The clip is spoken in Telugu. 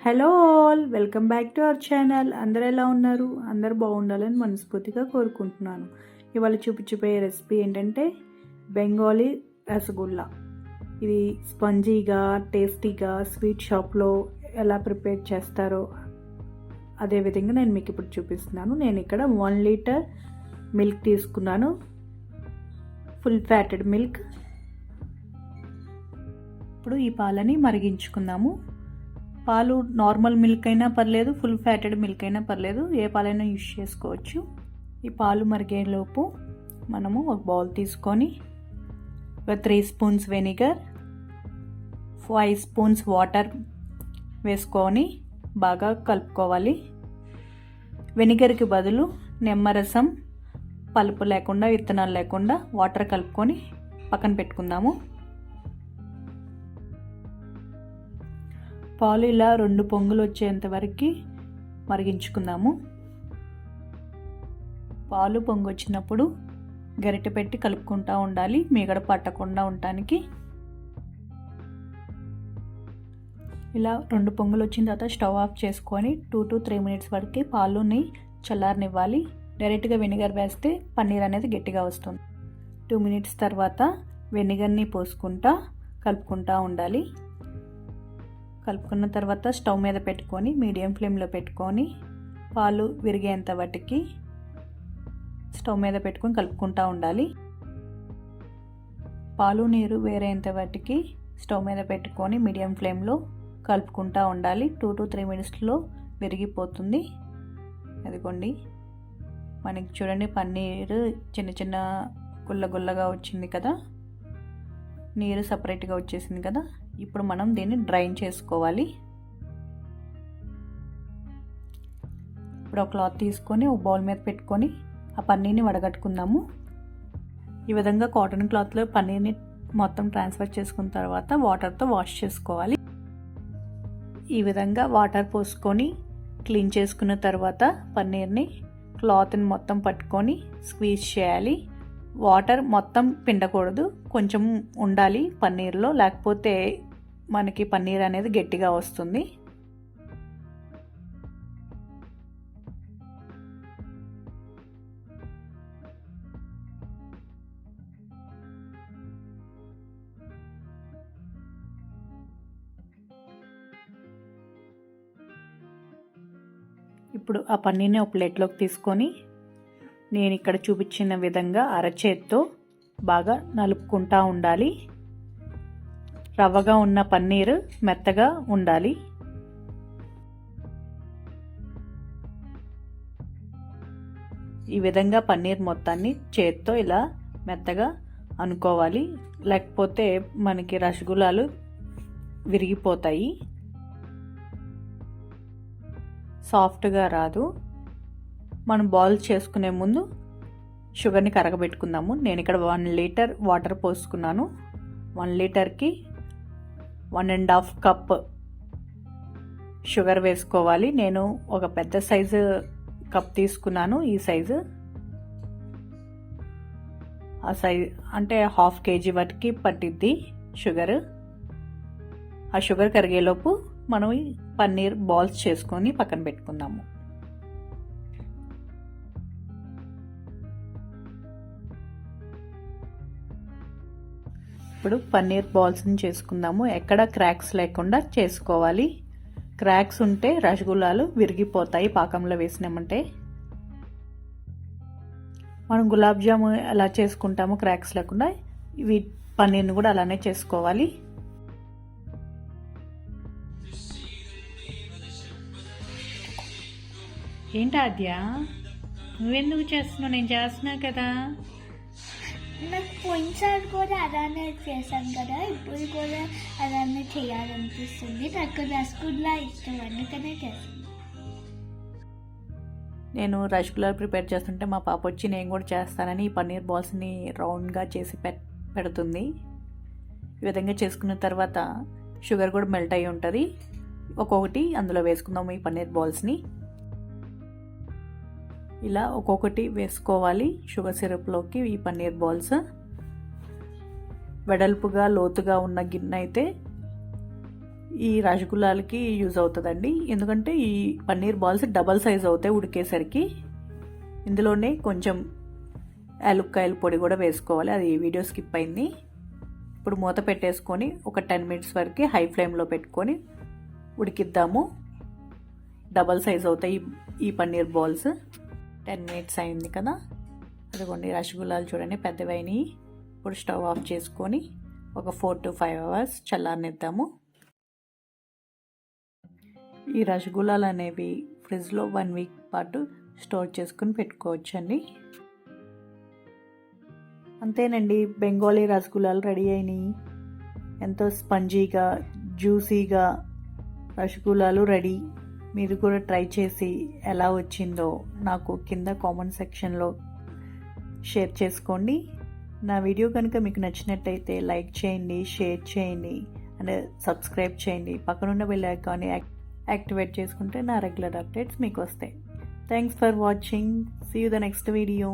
Hello all, welcome back to our channel. అందరు ఎలా ఉన్నారు? అందరు బాగుండాలని మనస్ఫూర్తిగా కోరుకుంటున్నాను. ఇవాళ చూపించిపోయే రెసిపీ ఏంటంటే బెంగాలీ రసగుల్లా. ఇది స్పంజీగా, టేస్టీగా స్వీట్ షాప్లో ఎలా ప్రిపేర్ చేస్తారో అదేవిధంగా నేను మీకు ఇప్పుడు చూపిస్తున్నాను. నేను ఇక్కడ 1 లీటర్ మిల్క్ తీసుకున్నాను, ఫుల్ ఫ్యాటెడ్ మిల్క్. ఇప్పుడు ఈ పాలని మరిగించుకుందాము. పాలు నార్మల్ మిల్క్ అయినా పర్లేదు, ఫుల్ ఫ్యాటెడ్ మిల్క్ అయినా పర్లేదు, ఏ పాలైనా యూజ్ చేసుకోవచ్చు. ఈ పాలు మరిగేలోపు మనము ఒక బౌల్ తీసుకొని ఒక 3 స్పూన్స్ వెనిగర్, 5 స్పూన్స్ వాటర్ వేసుకొని బాగా కలుపుకోవాలి. వెనిగర్కి బదులు నిమ్మరసం, పలుపు లేకుండా, విత్తనాలు లేకుండా వాటర్ కలుపుకొని పక్కన పెట్టుకుందాము. పాలు ఇలా 2 పొంగులు వచ్చేంత వరకు మరిగించుకుందాము. పాలు పొంగు వచ్చినప్పుడు గరిటె పెట్టి కలుపుకుంటూ ఉండాలి, మీగడ పట్టకుండా ఉండటానికి. ఇలా 2 పొంగులు వచ్చిన తర్వాత స్టవ్ ఆఫ్ చేసుకొని 2 to 3 మినిట్స్ వరకు పాలుని చల్లారనివ్వాలి. డైరెక్ట్గా వెనిగర్ వేస్తే పన్నీర్ అనేది గట్టిగా వస్తుంది. 2 మినిట్స్ తర్వాత వెనిగర్ని పోసుకుంటా కలుపుకుంటూ ఉండాలి. కలుపుకున్న తర్వాత స్టవ్ మీద పెట్టుకొని మీడియం ఫ్లేమ్లో పెట్టుకొని పాలు విరిగేంత వాటికి స్టవ్ మీద పెట్టుకొని కలుపుకుంటూ ఉండాలి. పాలు నీరు వేరేంత వాటికి స్టవ్ మీద పెట్టుకొని మీడియం ఫ్లేమ్లో కలుపుకుంటూ ఉండాలి. 2 to 3 మినిట్స్లో విరిగిపోతుంది. అదిగోండి, మనకి చూడండి పన్నీరు చిన్న చిన్న గుల్లగా వచ్చింది కదా, నీరు సపరేట్గా వచ్చేసింది కదా. ఇప్పుడు మనం దీన్ని డ్రైన్ చేసుకోవాలి. ఇప్పుడు ఒక క్లాత్ తీసుకొని ఒక బౌల్ మీద పెట్టుకొని ఆ పన్నీర్ని వడగట్టుకుందాము. ఈ విధంగా కాటన్ క్లాత్లో పన్నీర్ని మొత్తం ట్రాన్స్ఫర్ చేసుకున్న తర్వాత వాటర్తో వాష్ చేసుకోవాలి. ఈ విధంగా వాటర్ పోసుకొని క్లీన్ చేసుకున్న తర్వాత పన్నీర్ని క్లాత్ని మొత్తం పట్టుకొని స్క్వీజ్ చేయాలి. వాటర్ మొత్తం పిండకూడదు, కొంచెం ఉండాలి పన్నీర్లో, లేకపోతే మనకి పన్నీర్ అనేది గట్టిగా వస్తుంది. ఇప్పుడు ఆ పన్నీర్ని ఒక ప్లేట్లోకి తీసుకొని నేను ఇక్కడ చూపించిన విధంగా అరచేత్తో బాగా నలుపుకుంటూ ఉండాలి. రవ్వగా ఉన్న పన్నీరు మెత్తగా ఉండాలి. ఈ విధంగా పన్నీర్ మొత్తాన్ని చేత్తో ఇలా మెత్తగా అనుకోవాలి, లేకపోతే మనకి రసగుల్లాలు విరిగిపోతాయి, సాఫ్ట్గా రాదు. మనం బాల్ చేసుకునే ముందు షుగర్ని కరగబెట్టుకుందాము. నేను ఇక్కడ 1 లీటర్ వాటర్ పోసుకున్నాను. 1 లీటర్కి 1.5 కప్ షుగర్ వేసుకోవాలి. నేను ఒక పెద్ద సైజు కప్ తీసుకున్నాను. ఈ సైజు, ఆ సైజు అంటే 1/2 kg వరకు పట్టిద్ది షుగర్. ఆ షుగర్ కరిగేలోపు మనం ఈ పన్నీర్ బాల్స్ చేసుకొని పక్కన పెట్టుకుందాము. ఇప్పుడు పన్నీర్ బాల్స్ని చేసుకుందాము. ఎక్కడ క్రాక్స్ లేకుండా చేసుకోవాలి. క్రాక్స్ ఉంటే రసగుల్లాలు విరిగిపోతాయి పాకంలో వేసినామంటే. మనం గులాబ్ జాము ఎలా చేసుకుంటామో క్రాక్స్ లేకుండా, ఇవి పన్నీర్ని కూడా అలానే చేసుకోవాలి. ఏంటి ఆద్య, నువ్వెందుకు చేస్తున్నావు? నేను చేస్తున్నా కదా. నాకు పోయినసారి కూడా అలానే చేశాను కదా, ఇప్పుడు కూడా అలానే చేయాలనిపిస్తుంది. నాకు రసగుల్లా ఇష్టం, అందుకనే చేస్తాను. నేను రసగుల్లా ప్రిపేర్ చేస్తుంటే మా పాప వచ్చి నేను కూడా చేస్తానని ఈ పన్నీర్ బాల్స్ని రౌండ్గా చేసి పెడుతుంది. ఈ విధంగా చేసుకున్న తర్వాత షుగర్ కూడా మెల్ట్ అయి ఉంటుంది. ఒక్కొక్కటి అందులో వేసుకుందాము ఈ పన్నీర్ బాల్స్ని. ఇలా ఒక్కొక్కటి వేసుకోవాలి షుగర్ సిరప్లోకి. ఈ పన్నీర్ బాల్స్ వెడల్పుగా లోతుగా ఉన్న గిన్నె అయితే ఈ రసగుల్లాలకి యూజ్ అవుతుందండి. ఎందుకంటే ఈ పన్నీర్ బాల్స్ డబల్ సైజ్ అవుతాయి ఉడికేసరికి. ఇందులోనే కొంచెం యాలుక్కాయల పొడి కూడా వేసుకోవాలి, అది వీడియో స్కిప్ అయింది. ఇప్పుడు మూత పెట్టేసుకొని ఒక 10 మినిట్స్ వరకు హై ఫ్లేమ్లో పెట్టుకొని ఉడికిద్దాము. డబల్ సైజ్ అవుతాయి ఈ పన్నీర్ బాల్స్. 10 మినిట్స్ అయింది కదా, అదిగోండి రసగుల్లాలు చూడండి పెద్దవైనవి. ఇప్పుడు స్టవ్ ఆఫ్ చేసుకొని ఒక 4 to 5 అవర్స్ చల్లారనిద్దాము. ఈ రసగుల్లాలు అనేవి ఫ్రిడ్జ్లో 1 వీక్ పాటు స్టోర్ చేసుకుని పెట్టుకోవచ్చండి. అంతేనండి, బెంగాలీ రసగుల్లాలు రెడీ అయినాయి. ఎంతో స్పంజీగా జ్యూసీగా రసగుల్లాలు రెడీ. మీరు కూడా ట్రై చేసి ఎలా వచ్చిందో నాకు కింద కామెంట్ సెక్షన్లో షేర్ చేసుకోండి. నా వీడియో కనుక మీకు నచ్చినట్టయితే లైక్ చేయండి, షేర్ చేయండి అండ్ సబ్స్క్రైబ్ చేయండి. పక్కనున్న బెల్ ఐకాన్ని యాక్టివేట్ చేసుకుంటే నా రెగ్యులర్ అప్డేట్స్ మీకు వస్తాయి. Thanks for watching. See you the next video.